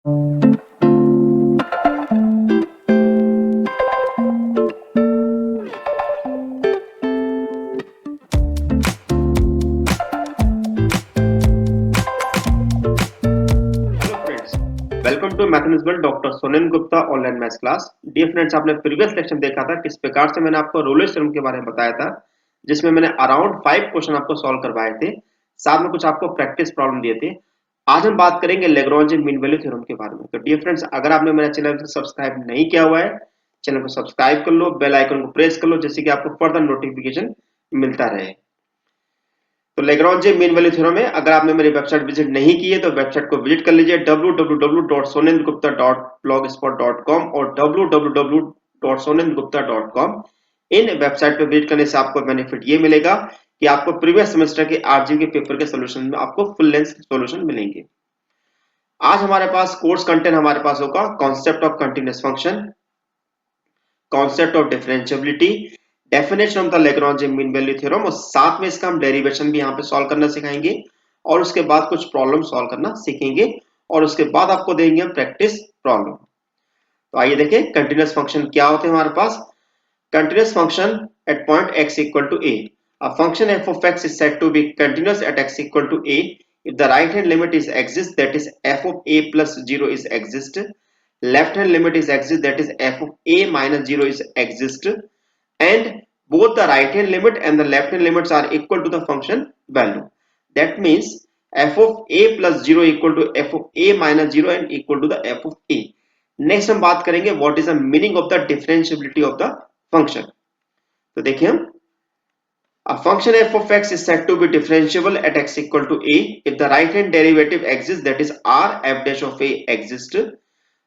Welcome to mathematics world doctor Sonen Gupta online maths class. Dear friends, आपने previous lecture देखा था किस प्रकार से मैंने आपको रोलेस थ्योरम के बारे में बताया था, जिसमें मैंने अराउंड 5 क्वेश्चन आपको सॉल्व करवाए थे, साथ में कुछ आपको प्रैक्टिस प्रॉब्लम दिए थे। आज हम बात करेंगे लैग्रेंज मीन वैल्यू थ्योरम के बारे में। तो डियर फ्रेंड्स, अगर आपने मेरा चैनल को सब्सक्राइब नहीं किया हुआ है, चैनल को सब्सक्राइब कर लो, बेल आइकन को प्रेस कर लो, जिससे कि आपको फर्दर नोटिफिकेशन मिलता रहे। तो लैग्रेंज मीन वैल्यू थ्योरम में अगर आपने मेरी वेबसाइट विजिट नहीं की है तो वेबसाइट को विजिट कर लीजिए www.sonendgupta.blogspot.com और www.sonendgupta.com। इन वेबसाइट पे विजिट करने से आपको बेनिफिट ये मिलेगा कि आपको प्रीवियस सेमेस्टर के आरजी के पेपर के सॉल्यूशन में आपको फुल लेंथ सॉल्यूशन मिलेंगे। आज हमारे पास कोर्स कंटेंट हमारे पास होगा concept of continuous function, concept of differentiability, definition of the Lagrange mean value theorem और साथ में इसका हम डेरिवेशन भी यहाँ पे सॉल्व करना सिखाएंगे और उसके बाद कुछ प्रॉब्लम सॉल्व करना सीखेंगे और उसके बाद आपको देंगे हम प्रैक्टिस प्रॉब्लम। तो आइए देखें कंटीन्यूअस फंक्शन क्या होते हैं हमारे पास। Continuous function at point x equal to a, a function f of x is said to be continuous at x equal to a if the right hand limit is exists, that is f of a plus 0 is exist, left hand limit is exist, that is f of a minus 0 is exist, and both the right hand limit and the left hand limits are equal to the function value. That means f of a plus 0 equal to f of a minus 0 and equal to the f of a. Next हम बात करेंगे what is the meaning of the differentiability of the function. तो देखिए हम a function f of x is said to be differentiable at x equal to a if the right hand derivative exists, that is r f dash of a exists,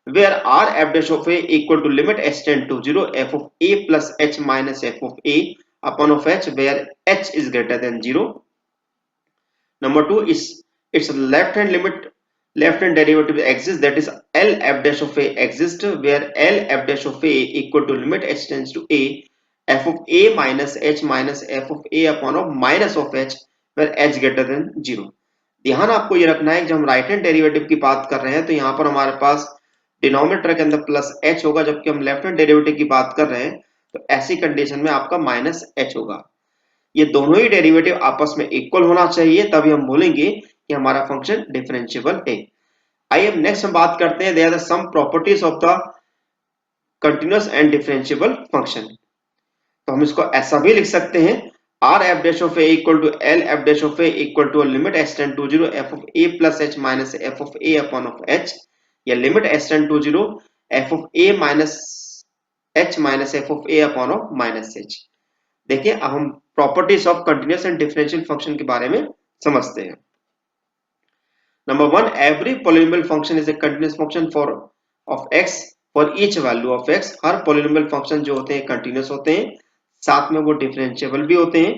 where r f dash of a equal to limit h tend to 0 f of a plus h minus f of a upon of h, where h is greater than 0. Number 2 is its left hand derivative exists, that is l f dash of a exists, where l f dash of a equal to limit h tends to a f of a minus h minus f of a upon of minus of h, where h greater than 0. ध्यान आपको ये रखना है कि जब हम right hand derivative की बात कर रहे हैं तो यहाँ पर हमारे पास डिनोमिनेटर के अंदर प्लस h होगा, जबकि हम लेफ्ट हैंड डेरिवेटिव की बात कर रहे हैं तो ऐसी कंडीशन में आपका माइनस h होगा। ये दोनों ही डेरिवेटिव आपस में इक्वल होना चाहिए, तभी हम बोलेंगे कि हमारा फंक्शन डिफरेंशिएबल है। आइए अब नेक्स्ट हम बात करते हैं there are some properties of the continuous and differentiable function. तो हम इसको ऐसा भी लिख सकते हैं r f dash of a equal to l f dash of a equal to a limit h tend to 0 f of a plus h minus f of a upon of h, या limit h tend to 0 f of a minus h minus f of a upon of minus h। देखिए अब हम properties of continuous and differential function के बारे में समझते हैं। Number 1, every polynomial function is a continuous function for of x for each value of x। Her polynomial function जो होते हैं कंटीन्यूअस होते हैं, साथ में वो डिफरेंशिएबल भी होते हैं।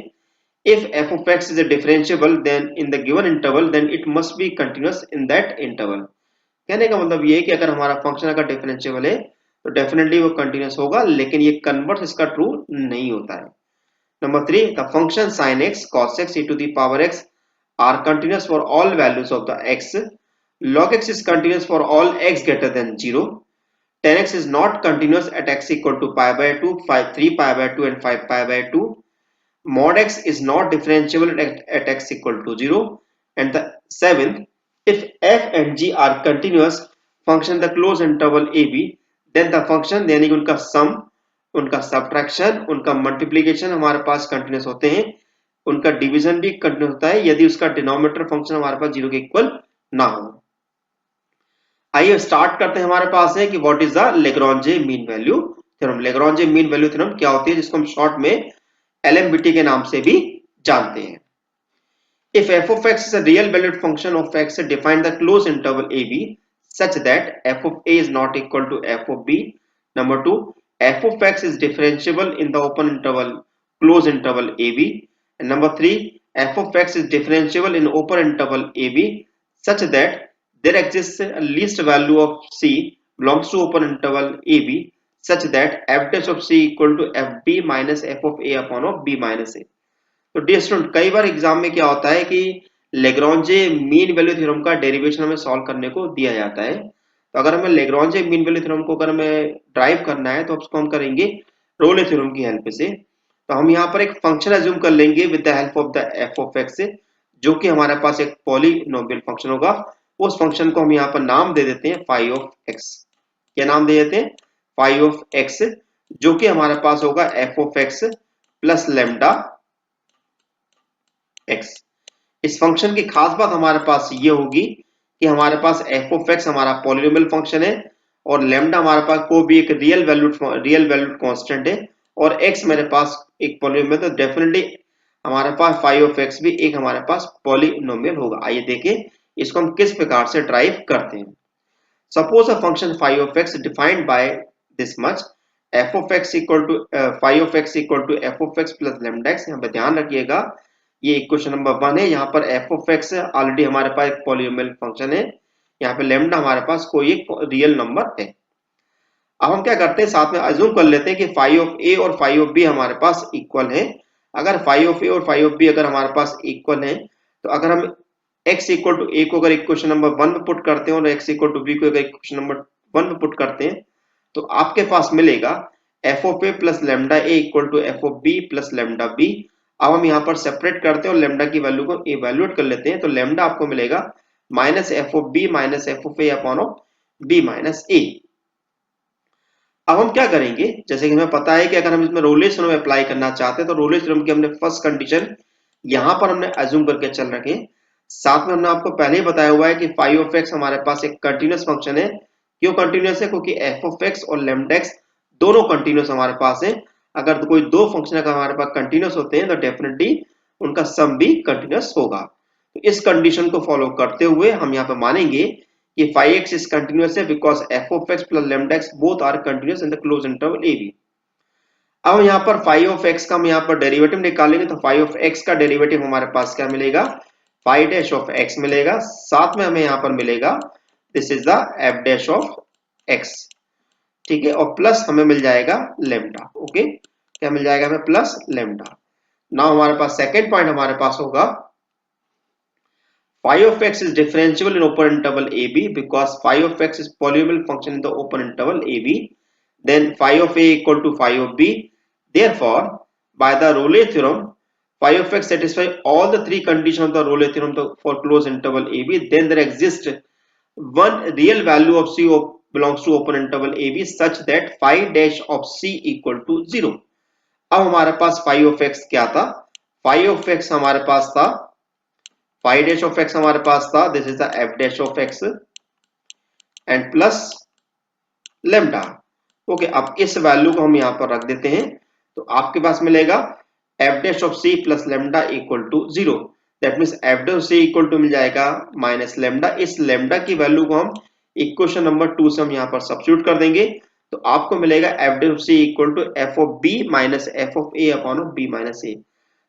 If f of x is a differentiable then in the given interval then it must be continuous in that interval। कहने का मतलब ये है कि अगर हमारा फंक्शन अगर डिफरेंशिएबल है तो डेफिनेटली वो कंटीन्यूअस होगा, लेकिन ये कन्वर्स इसका ट्रू नहीं होता है। Number 3, the function sin x, cos x, e to the power x are continuous for all values of the x. Log x is continuous for all x greater than 0. Tan x is not continuous at x equal to pi by 2, 3 pi by 2 and 5 pi by 2. Mod x is not differentiable at x equal to 0. And the 7th, if f and g are continuous function the closed interval ab, then the function यानी कि उनका sum, उनका subtraction, उनका multiplication हमारे पास continuous होते हैं, उनका डिवीजन भी कंटीन्यूअस होता है यदि उसका डिनोमिनेटर फंक्शन हमारे पास 0 के इक्वल ना हो। आइए स्टार्ट करते हैं। हमारे पास है कि what is the Lagrange mean value theorem. Lagrange mean value theorem क्या होती है, जिसको हम शॉर्ट में एलएमबीटी के नाम से भी जानते हैं। If f of x is a real valued function of x, define the closed interval ab such that f of a is not equal to f of b. Number 2, f of x is differentiable in the open interval closed interval ab. And number 3, f of x is differentiable in open interval ab such that there exists a least value of c belongs to open interval ab such that f dash of c equal to fb minus f of a upon of b minus a। तो dear student, कई बार exam में क्या होता है कि Lagrange mean value theorem का derivation हमें solve करने को दिया जाता है। तो तो अगर हमें लेग्रांजे मीन वैल्यू थ्योरम को अगर हमें ड्राइव करना है तो उसको हम करेंगे रोले थ्योरम की हेल्प से। तो हम यहाँ पर एक फंक्शन एज्यूम कर लेंगे with the help of the F of x, जो कि हमारे पास एक पॉलिनोमियल फंक्शन होगा। उस फंक्शन को हम यहाँ पर नाम दे देते हैं फाई ऑफ एक्स। क्या नाम दे देते हैं? फाई ऑफ एक्स, जो कि हमारे पास होगा F of x plus lambda x. इस फंक्शन की खास बात हमारे पास ये होगी कि हमारे पास एफ ऑफ एक्स हमारा पॉलिनोमियल फंक्शन है और लेमडा हमारे पास को भी एक रियल वैल्यूड कांस्टेंट है और एक्स मेरे पास एक पॉलिनोमियल, तो डेफिनेटली हमारे पास फाई ऑफ एक्स भी एक हमारे पास पॉलिनोमियल होगा। आइए देखें इसको हम किस प्रकार से ड्राइव करते हैं। Suppose a function phi of x defined by this much, f of x equal to phi of x equal to f of x plus lambda x। यहाँ पे ध्यान रखिएगा ये इक्वेशन नंबर 1 है। यहाँ पर f of x ऑलरेडी हमारे पास एक पॉलिनोमियल फंक्शन है, यहाँ पे लैम्डा हमारे पास कोई एक रियल नंबर है। अब हम क्या करते हैं, साथ में अज्यूम कर लेते हैं कि फाई ऑफ ए और फाई ऑफ बी हमारे पास इक्वल है। अगर फाई ऑफ ए और फाई ऑफ बी अगर हमारे पास इक्वल है तो अगर हम x इक्वल टू ए को अगर इक्वेशन नंबर 1 में पुट करते हैं और x इक्वल टू बी को अगर इक्वेशन नंबर 1 में पुट करते हैं तो आपके पास मिलेगा F of A plus lambda A equal to F of B plus lambda B. अब हम यहाँ पर सेपरेट करते हैं और लेमडा की वैल्यू को इवैल्यूएट कर लेते हैं, तो लेमडा आपको मिलेगा minus F of B minus F of A upon of B minus A. अब हम क्या करेंगे, जैसे कि हमें पता है कि अगर हम इसमें रोले थ्योरम अप्लाई करना चाहते हैं तो रोले थ्योरम की हमने फर्स्ट कंडीशन यहां पर हमने अज्यूम करके चल रखे। साथ में हमने आपको पहले ही बताया हुआ है कि फाई ऑफ एक्स हमारे पास एक कंटिन्यूअस फंक्शन है। क्यों कंटिन्यूअस है? क्योंकि एफ ऑफ एक्स और लेमडा एक्स दोनों कंटिन्यूअस हमारे पास है। अगर कोई दो फंक्शन अगर हमारे पास कंटिन्यूअस होते हैं तो डेफिनेटली उनका सम भी कंटिन्यूअस होगा। तो इस कंडीशन को फॉलो करते हुए हम यहाँ पे मानेंगे कि phi x is continuous है because f of x plus lambda x both are continuous in the closed interval a b। अब यहाँ पर phi of x का हम यहाँ पर डेरिवेटिव निकालेंगे तो phi of x का डेरिवेटिव हमारे पास क्या मिलेगा? phi dash of x मिलेगा, साथ में हमें यहाँ पर मिलेगा this is the f dash of x, ठीक है, और प्लस हमें मिल जाएगा लेमडा। ओके, क्या मिल जाएगा हमें? Plus lambda. नाउ हमारे पास सेकेंड पॉइंट हमारे पास होगा phi of x is differentiable in open interval AB because phi of x is polynomial function in the open interval AB. Then phi of A equal to phi of B. Therefore, by the Rolle theorem, phi of x satisfies all the three conditions of the Rolle theorem for closed interval AB. Then there exists one real value of C belongs to open interval AB such that phi dash of C equal to 0. अब हमारे पास phi of x क्या था? phi of x हमारे पास था phi dash of x हमारे पास था this is the f dash of x and plus lambda. Okay, अब इस वैल्यू को हम यहाँ पर रख देते हैं तो आपके पास मिलेगा f dash of c plus lambda equal to 0। That means f dash of c equal to मिल जाएगा माइनस लेमडा। इस लेमडा की वैल्यू को हम इक्वेशन नंबर 2 से हम यहाँ पर सब्स्टिट्यूट कर देंगे तो आपको मिलेगा f dash of c equal to f of b minus f of a upon of b minus a।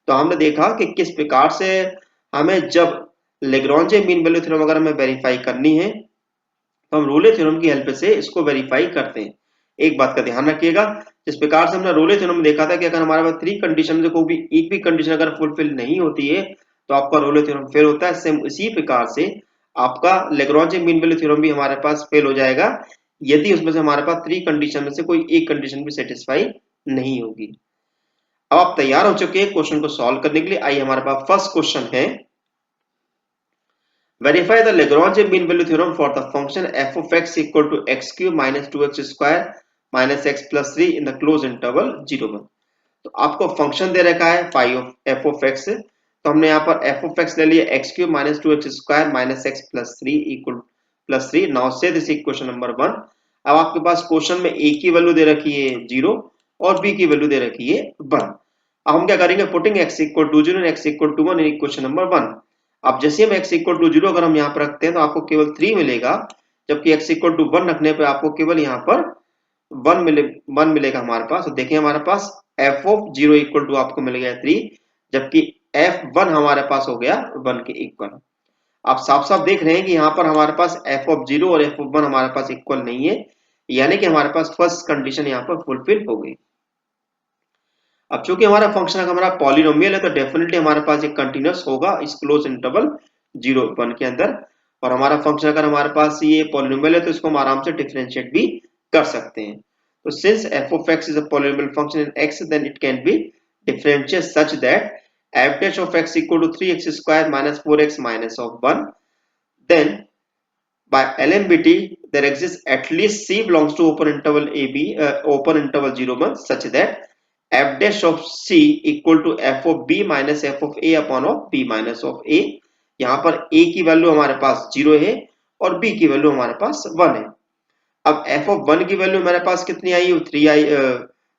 तो हमने देखा कि किस प्रकार से हमें जब लेग्रांजे मीन वैल्यू थ्योरम अगर हमें वेरीफाई करनी है तो हम रोले थ्योरम की हेल्प से इसको वेरीफाई करते हैं। एक बात का ध्यान रखिएगा, जिस प्रकार से हमने रोले थ्योरम में देखा था कि अगर हमारे पास 3 कंडीशन से कोई भी एक भी कंडीशन अगर फुलफिल नहीं होती है तो आपका रोले थ्योरम फेल होता है। सेम इसी प्रकार से आपका लेग्रांजे मीन वैल्यू थ्योरम भी हमारे पास फेल हो जाएगा यदि उसमें से हमारे पास 3 कंडीशन में से कोई एक कंडीशन भी सेटिस्फाई नहीं होगी। अब आप तैयार हो चुके हैं क्वेश्चन को सॉल्व करने के लिए। आइए हमारे पास फर्स्ट क्वेश्चन है, verify the Lagrange mean value theorem for the function f of x equal to x cube minus 2x square minus x plus 3 in the closed interval 0 1। तो आपको फंक्शन दे रखा है phi of f of x, तो हमने यहाँ पर f of x ले लिया x cube minus 2x square minus x plus 3 equal plus 3। Now से दिस इक्वेशन नंबर 1। अब आपके पास क्वेश्चन में a की वैल्यू दे रखी है 0 और b की वैल्यू दे रखी है 1। अब हम क्या करेंगे, putting x equal to 0 and x equal to 1 in equation number 1। अब जैसे हम x इक्वल टू 0 अगर हम यहाँ पर रखते हैं तो आपको केवल 3 मिलेगा, जबकि x इक्वल टू 1 रखने पे आपको केवल यहाँ पर 1 मिलेगा हमारे पास। तो देखिए हमारे पास f ऑफ 0 इक्वल टू आपको मिल गया 3, जबकि f1 हमारे पास हो गया 1 के इक्वल। आप साफ साफ देख रहे हैं कि यहाँ पर हमारे पास f ऑफ 0 और f ऑफ 1 हमारे पास इक्वल नहीं है, यानी कि हमारे पास फर्स्ट कंडीशन यहाँ पर फुलफिल हो गई। अब चूंकि हमारा फंक्शन हमारा पॉलिनोमियल है तो डेफिनेटली हमारे पास एक कंटीन्यूअस होगा इस क्लोज इंटरवल 0 1 के अंदर। और हमारा फंक्शन अगर हमारे पास ये पॉलिनोमियल है तो इसको हम आराम से डिफरेंशिएट भी कर सकते हैं। तो since f of x is a polynomial function in x, then it can be differentiated such that f dash of x equal to 3x square minus 4x minus of 1. Then by LMBT there exists at least c belongs to open interval ab, open interval 0 1, such that f dash of c equal to f of b minus f of a upon of b minus of a. यहाँ पर a की value हमारे पास 0 है और b की value हमारे पास 1 है। अब f ऑफ 1 की वैल्यू हमारे पास कितनी आई हुई 3 आई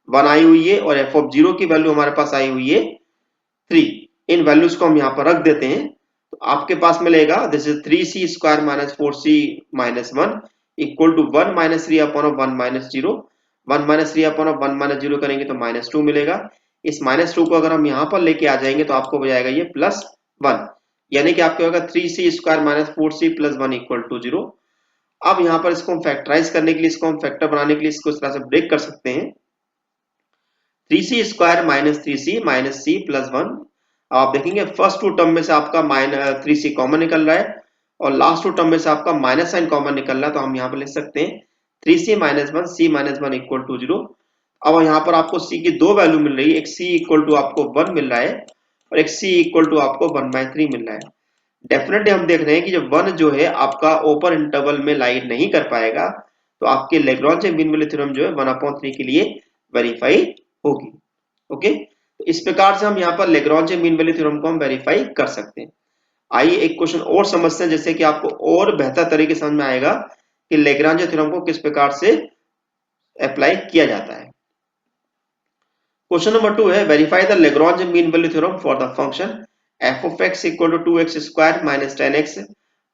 1 आई हुई है और f ऑफ 0 की वैल्यू हमारे पास आई हुई है 3। इन वैल्यूज को हम यहाँ पर रख देते हैं तो आपके पास मिलेगा this is 3c square minus 4c minus 1 equal to 1 minus 3 upon 1 minus 0। 1 minus 3 upon 1 minus 0 करेंगे तो माइनस 2 मिलेगा। इस माइनस 2 को अगर हम यहाँ पर लेके आ जाएंगे तो आपको हो जाएगा ये प्लस 1, यानी कि आपको होगा 3c square minus 4c plus 1 equal to 0। अब यहाँ पर इसको हम फैक्टराइज करने के लिए, इसको हम फैक्टर बनाने के लिए इसको इस तरह से ब्रेक कर सकते हैं 3c square minus 3c minus c plus 1। आप देखेंगे फर्स्ट टू टर्म में से आपका माइनस 3c कॉमन निकल रहा है और लास्ट टू टर्म में से आपका माइनस साइन कॉमन निकल रहा है, तो हम यहाँ पर लिख सकते हैं 3c minus 1 c minus 1 equal to 0। अब यहाँ पर आपको c की दो वैल्यू मिल रही है, एक c इक्वल टू आपको 1 मिल रहा है और एक c इक्वल टू आपको 1/3 मिल रहा है। डेफिनेटली हम देख रहे हैं कि जब 1 जो है आपका ओपन इंटरवल में लाई नहीं कर पाएगा तो आपके लैग्रांज मीन वैल्यू थ्योरम जो है 1/3 के लिए वेरीफाई होगी। ओके, तो इस प्रकार से हम यहाँ पर लैग्रांज मीन वैल्यू थ्योरम को हम वेरीफाई कर सकते हैं। आइए एक क्वेश्चन और समझते हैं जिससे कि आपको और बेहतर तरीके समझ में आएगा कि लैग्रांज थ्योरम को किस प्रकार से अप्लाई किया जाता है। क्वेश्चन नंबर 2 है verify the Lagrange mean value theorem for the function f of x equal to 2x square minus 10x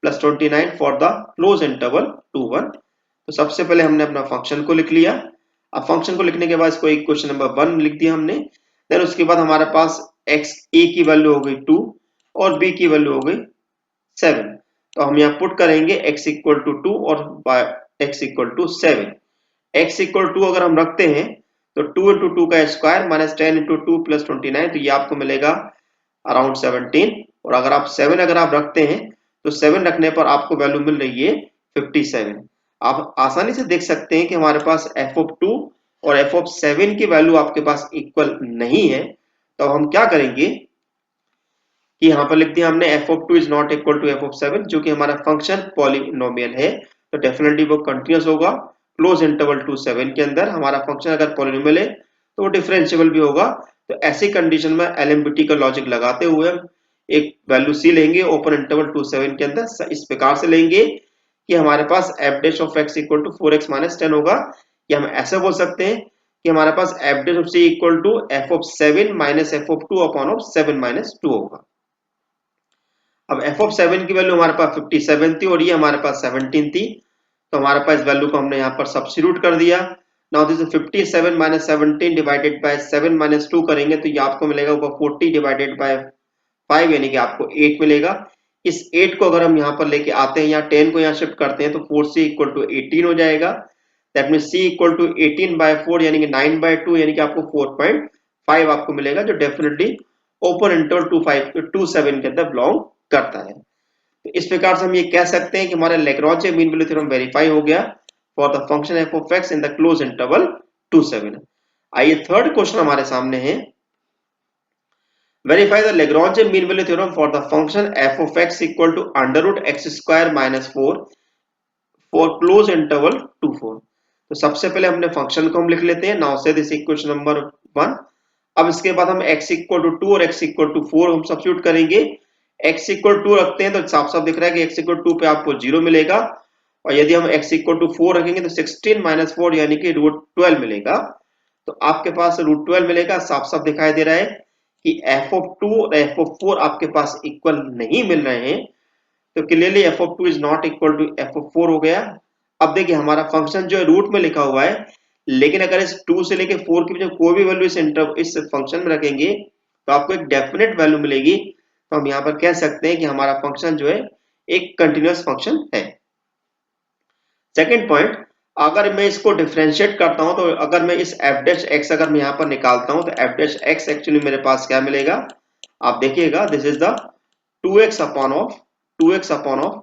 plus 29 for the close interval 2 1। तो सबसे पहले हमने अपना फंक्शन को लिख लिया। अब फंक्शन को लिखने के बाद इसको इक्वेशन नंबर 1 लिख दिया हमने। देन उसके बाद हमारे पास x a की वैल्यू हो गई 2 और b की वैल्यू हो गई 7। तो हम यहाँ पुट करेंगे x इक्वल टू 2 और x equal to 7। x equal to अगर हम रखते हैं तो 2 इंटू 2 का स्क्वायर माइनस 10 इंटू 2 प्लस 29, तो ये आपको मिलेगा अराउंड 17। और अगर आप 7 अगर आप रखते हैं तो 7 रखने पर आपको वैल्यू मिल रही है 57। आप आसानी से देख सकते हैं कि हमारे पास f ऑफ 2 और f ऑफ 7 की वैल्यू आपके पास इक्वल नहीं है। तो हम क्या करेंगे कि यहाँ पर लिख दिया हमने f of 2 is not equal to f of 7, जो कि हमारा फंक्शन पॉलिनोमियल है तो डेफिनेटली वो कंटिन्यूअस होगा क्लोज इंटरवल 2 7 के अंदर। हमारा फंक्शन अगर पॉलिनोमियल है तो वो डिफरेंशिएबल भी होगा। तो ऐसी कंडीशन में एलएमबीटी का लॉजिक लगाते हुए हम एक वैल्यू सी लेंगे ओपन इंटरवल 2 7 के अंदर। इस प्रकार से लेंगे कि हमारे पास f dash of x equal to 4x minus 10 होगा, या हम ऐसा बोल सकते हैं कि हमारे पास f dash of c equal to f of 7 minus f of 2 upon of 7 minus 2 होगा। अब f ऑफ 7 की वैल्यू हमारे पास 57 थी और ये हमारे पास 17 थी, तो हमारे पास वैल्यू को हमने यहाँ पर सब्स्टिट्यूट कर दिया। Now this 57 minus 17 divided by 7 minus 2 करेंगे तो ये आपको मिलेगा ऊपर 40 डिवाइडेड बाय 5, यानी कि आपको 8 मिलेगा। इस 8 को अगर हम यहाँ पर लेके आते हैं, यहाँ 10 को यहाँ शिफ्ट करते हैं तो 4c इक्वल टू 18 हो जाएगा। That means c equal to 18 by 4 यानी कि 9 बाय 2, यानी कि आपको 4.5 आपको मिलेगा, जो डेफिनेटली ओपन इंटरवल 2 7 के अंदर बिलोंग करता है। तो इस प्रकार से हम ये कह सकते हैं कि हमारा Lagrange mean value theorem verify हो गया for the function f of x in the close interval 2 7। आइए थर्ड क्वेश्चन हमारे सामने है verify the Lagrange mean value theorem for the function f of x equal to under root x square minus 4 for close interval 2 4। तो सबसे पहले हमने function को हम लिख लेते हैं। नाउ से दिस इक्वेशन नंबर 1। अब इसके बाद हम x इक्वल टू 2 और x इक्वल टू 4 हम सब्स्टिट्यूट करेंगे। x इक्वल 2 रखते हैं तो साफ साफ दिख रहा है कि x इक्वल 2 पे आपको 0 मिलेगा, और यदि हम x इक्वल टू 4 रखेंगे तो 16 माइनस 4 यानी कि √12 मिलेगा। तो आपके पास √12 मिलेगा। साफ साफ दिखाई दे रहा है कि f of 2 और f of 4 आपके पास इक्वल नहीं मिल रहे हैं, तो clearly f of 2 is not equal to f of 4 हो गया। अब देखिए हमारा फंक्शन जो है रूट में लिखा हुआ है, लेकिन अगर इस 2 से लेके 4 के बीच कोई भी वैल्यू इस फंक्शन में रखेंगे तो आपको एक डेफिनेट वैल्यू मिलेगी। तो हम यहाँ पर कह सकते हैं कि हमारा फंक्शन जो है एक कंटिन्यूअस फंक्शन है। सेकेंड पॉइंट, अगर मैं इसको डिफरेंशिएट करता हूं तो अगर मैं इस f डैश x अगर मैं यहां पर निकालता हूं तो f डैश x एक्चुअली मेरे पास क्या मिलेगा, आप देखिएगा this is the 2x upon of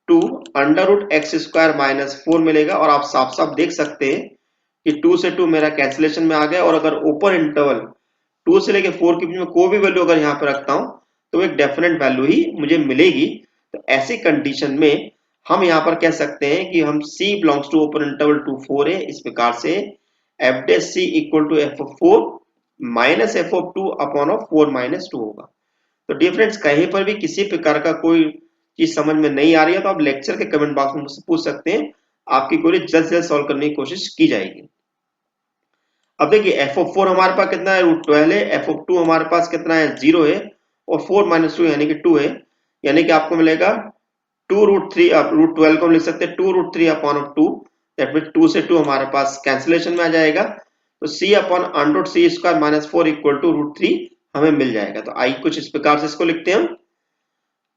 2 under root X square minus 4 मिलेगा। और आप साफ साफ देख सकते हैं कि 2 से 2 मेरा कैंसिलेशन में आ गया। और अगर ओपन इंटरवल 2 से लेके 4 के बीच में कोई भी वैल्यू अगर यहाँ पे रखता हूं तो एक डेफिनेट वैल्यू ही मुझे मिलेगी। तो ऐसी कंडीशन में हम यहाँ पर कह सकते हैं कि हम c belongs to open interval 2 4 है। इस प्रकार से F dash C equal to F of 4 minus F of 2 upon of 4 minus 2 होगा। तो डिफरेंस कहीं पर भी किसी प्रकार का कोई चीज समझ में नहीं आ रही है तो आप लेक्चर के कमेंट बॉक्स में मुझसे पूछ सकते हैं। आपकी क्वेरी जल्द से जल्द सॉल्व करने की कोशिश की जाएगी। अब देखिए एफ ऑफ 4 हमारे पास कितना है, रूट 12 है। एफ ऑफ 2 हमारे पास कितना है, 0 है। और 4 माइनस 2 यानी कि 2 है। यानी कि आपको मिलेगा 2 रूट 3। आप रूट 12 को हम लिख सकते हैं 2 root 3 upon of 2। That mean 2 से 2 हमारे पास कैंसिलेशन में आ जाएगा। तो c upon under root C square minus 4 equal to root 3 हमें मिल जाएगा। तो आई कुछ इस प्रकार से इसको लिखते हैं हम।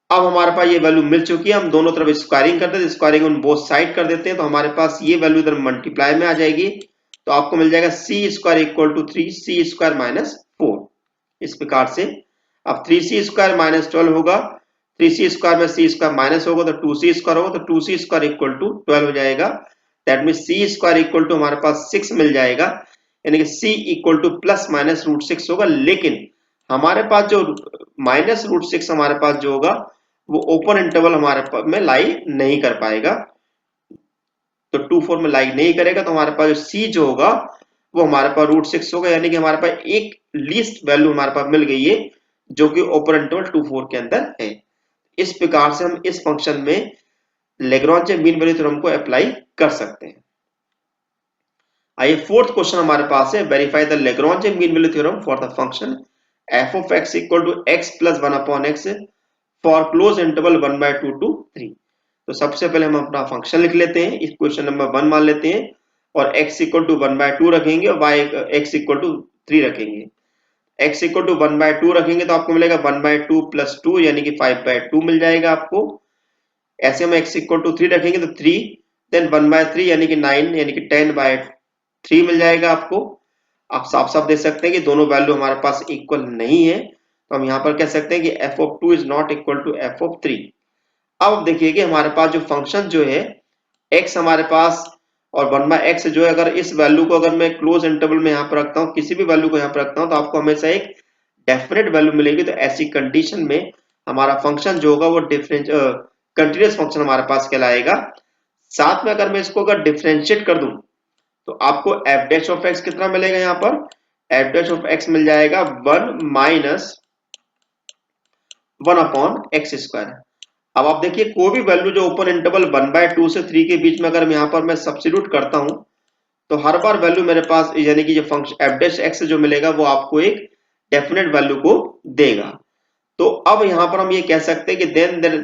अब हमारे पास ये वैल्यू मिल चुकी है। हम दोनों तरफ स्क्वायरिंग कर देते हैं, स्क्वायरिंग ऑन बोथ साइड कर देते हैं। तो हमारे पास ये वैल्यू इधर मल्टीप्लाई में आ जाएगी। तो आपको मिल जाएगा C square equal to 3 C square minus 4। इस प्रकार से अब 3c स्क्वायर माइनस 12 होगा। 3c स्क्वायर में c स्क्वायर माइनस होगा तो 2c स्क्वायर होगा। तो 2c स्क्वायर इक्वल टू 12 हो जाएगा। That mean c square equal to हमारे पास 6 मिल जाएगा। यानी कि c equal to plus minus root 6 होगा। लेकिन हमारे पास जो माइनस रूट 6 हमारे पास जो होगा वो ओपन इंटरवल हमारे में लाई नहीं कर पाएगा। तो 2 4 में लाई नहीं करेगा। तो हमारे पास जो c जो होगा वो हमारे पास रूट 6 होगा। यानी कि हमारे पास एक लीस्ट वैल्यू हमारे पास मिल गई है जो कि ओपन इंटरवल 2 4 के अंदर है। इस प्रकार से हम इस फंक्शन में लेग्रांज मीन वैल्यू थ्योरम को अप्लाई कर सकते हैं। आइए फोर्थ क्वेश्चन हमारे पास है, verify the Lagrange mean value theorem for the function f of x equal to x plus 1 upon x for close interval 1/2 to 3। तो सबसे पहले हम अपना फंक्शन लिख लेते हैं। इस क्वेश्चन नंबर 1 मान लेते हैं और x इक्वल टू 1/2 रखेंगे और y x इक्वल टू 3 रखेंगे। x इक्वल टू 1/2 रखेंगे तो आपको मिलेगा 1/2 प्लस 2 यानी कि 5/2 मिल जाएगा आपको। ऐसे हम x इक्वल टू 3 रखेंगे तो 3 देन 1/3 यानी कि 9 यानी कि 10/3 मिल जाएगा आपको। आप साफ साफ देख सकते हैं कि दोनों वैल्यू हमारे पास इक्वल नहीं है। तो हम यहाँ पर कह सकते हैं कि f of 2 is not equal to f of 3। अब देखिए कि हमारे पास जो फंक्शन जो है x हमारे पास और 1/x जो है, अगर इस वैल्यू को अगर मैं क्लोज इंटरवल में यहाँ पर रखता हूँ, किसी भी वैल्यू को यहाँ पर रखता हूँ तो आपको हमेशा एक डेफिनेट वैल्यू मिलेगी। तो ऐसी कंडीशन में हमारा फंक्शन जो होगा वो कंटिन्यूअस फंक्शन हमारे पास कहलाएगा। साथ में अगर मैं इसको अगर डिफरेंशिएट कर दूं तो आपको f डैश ऑफ x कितना मिलेगा, यहाँ पर f डैश ऑफ x मिल जाएगा 1 माइनस 1 अपॉन एक्स स्क्वायर। अब आप देखिए कोई भी वैल्यू जो ओपन इंटरवल 1/2 से 3 के बीच में अगर मैं यहाँ पर मैं सब्स्टिट्यूट करता हूं तो हर बार वैल्यू मेरे पास यानी कि जो फंक्शन f डैश x जो मिलेगा वो आपको एक डेफिनेट वैल्यू को देगा। तो अब यहाँ पर हम ये कह सकते हैं कि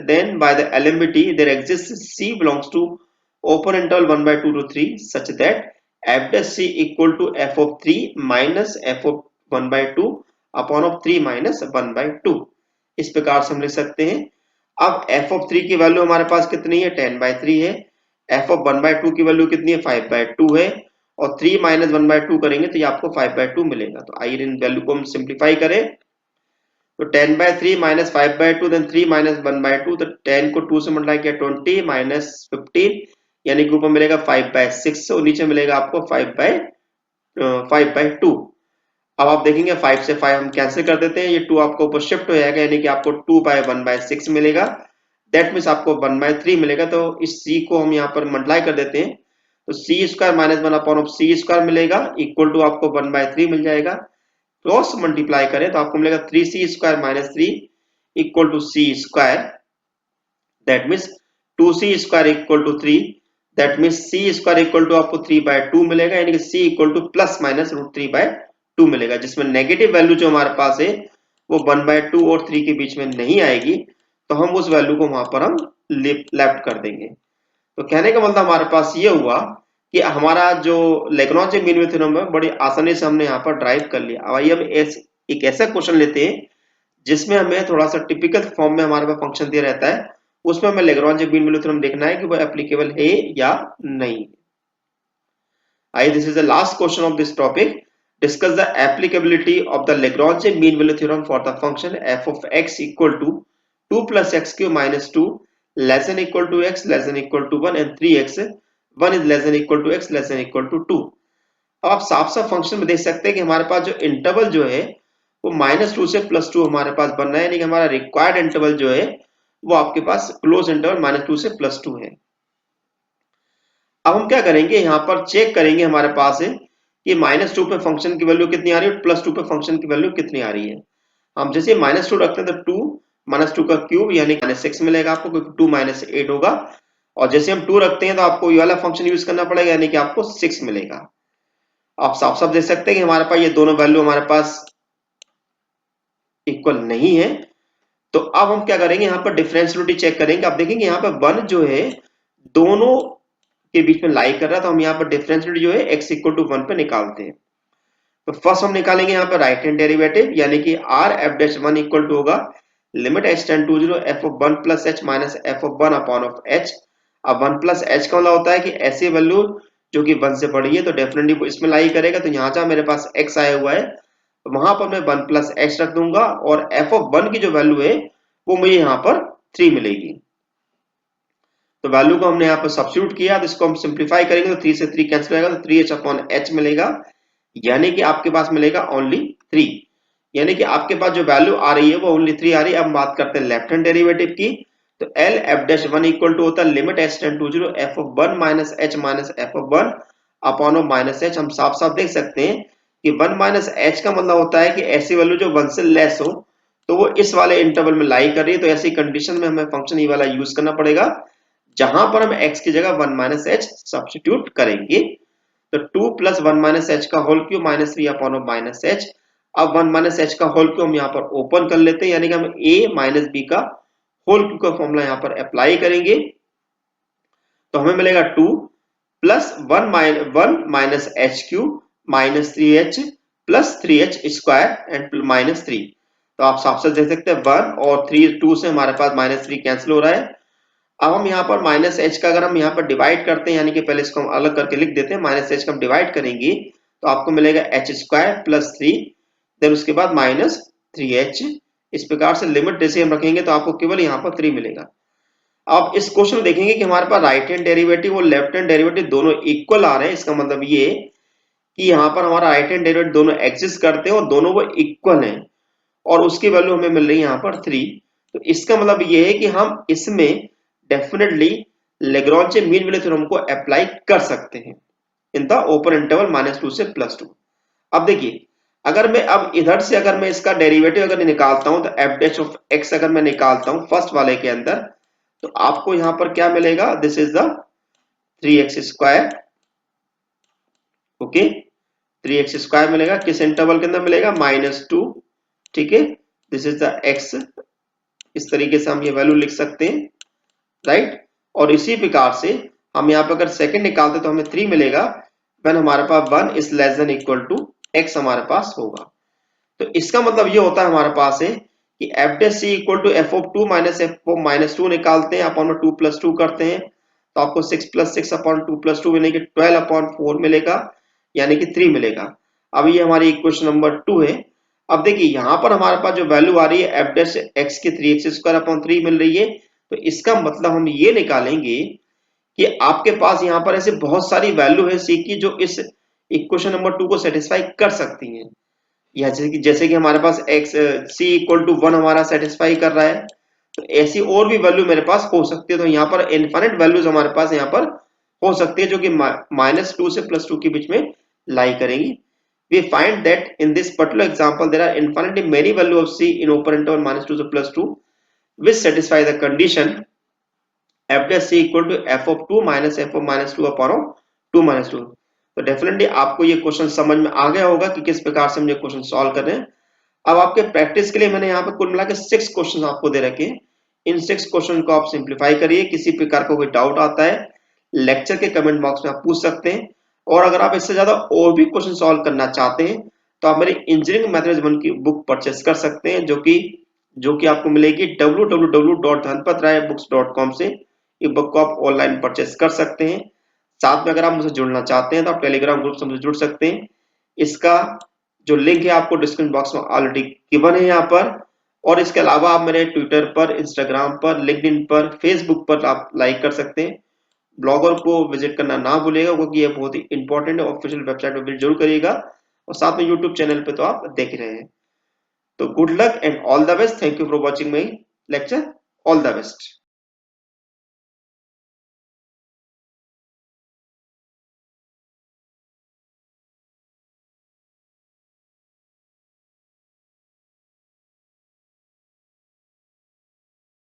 then by the LMVT there exists c belongs to open interval 1/2 to 3 such that f dash c equal to f of 3 minus f of 1/2 upon of 3 minus 1/2। इस प्रकार से हम लिख सकते हैं। अब f of 3 की वैल्यू हमारे पास कितनी है, 10/3 है। f of 1/2 की वैल्यू कितनी है, 5/2 है। और 3 माइनस 1/2 करेंगे तो ये आपको 5/2 मिलेगा। तो आइए इन वैल्यू को हम सिंप्लीफाई करें। तो 10/3 माइनस 5/2 देन 3 माइनस 1/2। तो 10 को 2 से मल्टीप्लाई किया 20 माइनस 15 यानी कि ऊपर मिलेगा 5/6 और नीचे मिलेगा आपको 5/2। अब आप देखेंगे 5 से 5 हम कैंसिल कर देते हैं, ये 2 आपको ऊपर शिफ्ट हो जाएगा यानी कि आपको 2/1/6 मिलेगा। दैट मीन्स आपको 1/3 मिलेगा। तो इस c को हम यहाँ पर मल्टीप्लाई कर देते हैं तो c square minus 1 upon of c square मिलेगा इक्वल टू आपको 1/3 मिल जाएगा। क्रॉस मल्टीप्लाई करें तो आपको मिलेगा 3c square minus 3 equal to c square. That means 2c square equal to 3। That means c square equal to आपको 3/2 मिलेगा यानी कि c equal to plus minus root 3/2 मिलेगा, जिसमें नेगेटिव वैल्यू जो हमारे पास है वो 1/2 और 3 के बीच में नहीं आएगी। तो हम उस वैल्यू को वहां पर हम लेफ्ट कर देंगे। तो कहने का मतलब हमारे पास ये हुआ कि हमारा जो लेग्रांज मीन वैल्यू थ्योरम है बड़ी आसानी से हमने यहाँ पर ड्राइव कर लिया। अब आइए हम एक ऐसा क्वेश्चन लेते हैं जिसमें हमें थोड़ा सा टिपिकल फॉर्म में हमारे पास फंक्शन दिया रहता है, उसमें हमें लेग्रांज मीन वैल्यू थ्योरम देखना है कि वो एप्लीकेबल है या नहीं। I this is the last question of this topic. Discuss the applicability of the Lagrange mean value theorem for the function f of x equal to 2 plus x cube minus 2 less than equal to x less than equal to 1 and 3x 1 is less than equal to x less than equal to 2। अब आप साफ साफ function में देख सकते हैं कि हमारे पास जो इंटरवल जो है वो -2 से +2 हमारे पास बन रहा है, यानी कि हमारा रिक्वायर्ड इंटरवल जो है वो आपके पास क्लोज इंटरवल -2 से +2 है। अब हम क्या करेंगे, यहाँ पर चेक करेंगे हमारे पास है कि -2 पे फंक्शन की वैल्यू कितनी आ रही है, +2 पे फंक्शन की वैल्यू कितनी आ रही है। हम जैसे -2 रखते हैं तो 2 -2 का क्यूब यानी -6 मिलेगा आपको, क्योंकि 2 -8 होगा। और जैसे हम 2 रखते हैं तो आपको ये वाला फंक्शन यूज करना पड़ेगा, यानी कि आपको 6 मिलेगा। आप साफ साफ देख सकते हैं कि हमारे पास ये दोनों वैल्यू हमारे पास इक्वल नहीं है। तो अब हम क्या करेंगे, यहाँ पर डिफरेंशियलिटी चेक करेंगे। आप देखेंगे यहाँ पर 1 जो है दोनों के बीच में लाई कर रहा है, तो हम यहाँ पर डिफरेंशियलिटी जो है x इक्वल टू 1 पे निकालते हैं। तो फर्स्ट हम निकालेंगे यहाँ पर राइट हैंड डेरिवेटिव, यानी कि r f dash 1 equal to होगा limit h tend to 0 f of 1 plus h minus f of 1 upon of h। अब 1 प्लस h का मतलब होता है कि ऐसी वैल्यू जो कि 1 से बड़ी है तो डेफिनेटली वो इसमें लाई करेगा। तो यहाँ जहाँ मेरे पास x आया हुआ है वहां पर मैं 1 प्लस h रख दूंगा, और f ऑफ 1 की जो वैल्यू है वो मुझे यहाँ पर 3 मिलेगी। तो वैल्यू को हमने यहाँ पर सब्स्टिट्यूट किया, तो इसको हम सिंप्लीफाई करेंगे तो 3 से 3 कैंसिल होगा, तो 3h अपॉन h मिलेगा, यानी कि आपके पास मिलेगा ओनली 3। यानी कि आपके पास जो वैल्यू आ रही है वो ओनली 3 आ रही है। अब बात करते हैं लेफ्ट हैंड डेरिवेटिव की। तो L F dash 1 equal to होता है limit h tend to 0 f of 1 minus h minus f of 1 upon of minus h। हम साफ साफ देख सकते हैं कि 1 माइनस h का मतलब होता है कि ऐसी वैल्यू जो 1 से लेस हो तो वो इस वाले इंटरवल में लाई कर रही है। तो ऐसी कंडीशन में हमें फंक्शन ये वाला यूज करना पड़ेगा, जहां पर हम x की जगह 1 माइनस h सब्स्टिट्यूट करेंगे। तो 2 प्लस 1 माइनस h का whole cube minus 3 upon of minus h। अब 1 माइनस h का होल क्यूब हम यहाँ पर ओपन कर लेते हैं, यानी कि हम a माइनस b का होल क्यूब का फॉर्मूला यहाँ पर अप्लाई करेंगे। तो हमें मिलेगा 2 plus 1 minus h cube minus 3h plus 3h square and minus 3। तो आप साफ साफ देख सकते हैं 1 और 3 2 से हमारे पास माइनस 3 कैंसिल हो रहा है। अब हम यहाँ पर माइनस एच का अगर हम यहाँ पर डिवाइड करते हैं, यानी कि पहले इसको हम अलग करके लिख देते हैं, माइनस एच का हम डिवाइड करेंगे तो आपको मिलेगा एच स्क्वायर प्लस 3, देन उसके बाद माइनस 3h। इस प्रकार से लिमिट जैसे हम रखेंगे तो आपको केवल यहाँ पर 3 मिलेगा। अब इस क्वेश्चन में देखेंगे कि हमारे पास राइट हैंड डेरिवेटिव और लेफ्ट हैंड डेरिवेटिव दोनों इक्वल आ रहे हैं। इसका मतलब ये कि यहाँ पर हमारा राइट हैंड डेरिवेटिव दोनों एग्जिस्ट करते हैं और दोनों वो इक्वल हैं, और उसकी वैल्यू हमें मिल रही है यहाँ पर 3। तो इसका मतलब ये है कि हम इसमें definitely Lagrange mean value theorem को अप्लाई कर सकते हैं इन द ओपन इंटरवल -2 से +2। अब देखिए, अगर मैं अब इधर से अगर मैं इसका डेरिवेटिव अगर निकालता हूं तो f डैश ऑफ x अगर मैं निकालता हूं फर्स्ट वाले के अंदर, तो आपको यहां पर क्या मिलेगा, this is the 3x square. Okay, 3x square मिलेगा, किस इंटरवल के अंदर मिलेगा, -2। ठीक है, दिस इज द x। इस तरीके से हम ये वैल्यू लिख सकते हैं, राइट। और इसी प्रकार से हम यहाँ पे अगर सेकंड निकालते तो हमें 3 मिलेगा, व्हेन हमारे पास 1 is less than equal to x हमारे पास होगा। तो इसका मतलब ये होता है हमारे पास है कि f dash c equal to f of 2 minus f of -2 निकालते हैं अपॉन में 2 प्लस 2 करते हैं, तो आपको 6 प्लस 6 अपॉन 2 प्लस 2 यानी कि 12 अपॉन 4 मिलेगा, यानी कि 3 मिलेगा। अब ये हमारी इक्वेशन नंबर 2 है। अब देखिए यहाँ पर हमारे पास जो वैल्यू आ रही है f डैश x की 3x स्क्वायर अपॉन 3 मिल रही है। तो इसका मतलब हम ये निकालेंगे कि आपके पास यहाँ पर ऐसे बहुत सारी वैल्यू है c की जो इस इक्वेशन नंबर 2 को सेटिस्फाई कर सकती हैं। या जैसे कि हमारे पास x c इक्वल टू 1 हमारा सेटिस्फाई कर रहा है, तो ऐसी और भी वैल्यू मेरे पास हो सकती है। तो यहाँ पर इनफाइनाइट वैल्यूज हमारे पास यहाँ पर हो सकती है जो कि -2 से +2 के बीच में लाई करेंगी। We find that in this particular example there are infinitely many value of c in open interval -2 to +2 which satisfy the condition f dash c equal to f of 2 minus f of -2 upon 2 minus 2। तो definitely आपको ये question समझ में आ गया होगा कि किस प्रकार से हम ये क्वेश्चन सॉल्व कर रहे हैं। अब आपके प्रैक्टिस के लिए मैंने यहाँ पे कुल मिला के 6 क्वेश्चन आपको दे रखे हैं। इन 6 क्वेश्चन को आप सिंप्लीफाई करिए। किसी प्रकार का कोई डाउट आता है लेक्चर के कमेंट बॉक्स में आप पूछ सकते हैं, और अगर आप इससे ज्यादा और भी क्वेश्चन सॉल्व करना चाहते हैं तो आप मेरी इंजीनियरिंग मैथमेटिक्स 1 की बुक परचेस कर सकते हैं, जो कि आपको मिलेगी www.dhanpatrayabooks.com से। ये बुक को आप ऑनलाइन परचेस कर सकते हैं। साथ में अगर आप मुझसे जुड़ना चाहते हैं तो आप टेलीग्राम ग्रुप से मुझसे जुड़ सकते हैं। इसका जो लिंक है आपको डिस्क्रिप्शन बॉक्स में ऑलरेडी गिवन है यहाँ पर। और इसके अलावा आप मेरे ट्विटर पर, इंस्टाग्राम पर, लिंक्डइन पर, फेसबुक पर आप लाइक कर सकते हैं। ब्लॉगर को विजिट करना ना भूलिएगा क्योंकि ये बहुत ही इंपॉर्टेंट है। ऑफिशियल वेबसाइट पर विजिट जरूर करिएगा और साथ में यूट्यूब चैनल पे तो आप देख रहे हैं। तो good luck and all the best. Thank you for watching my lecture. All the best.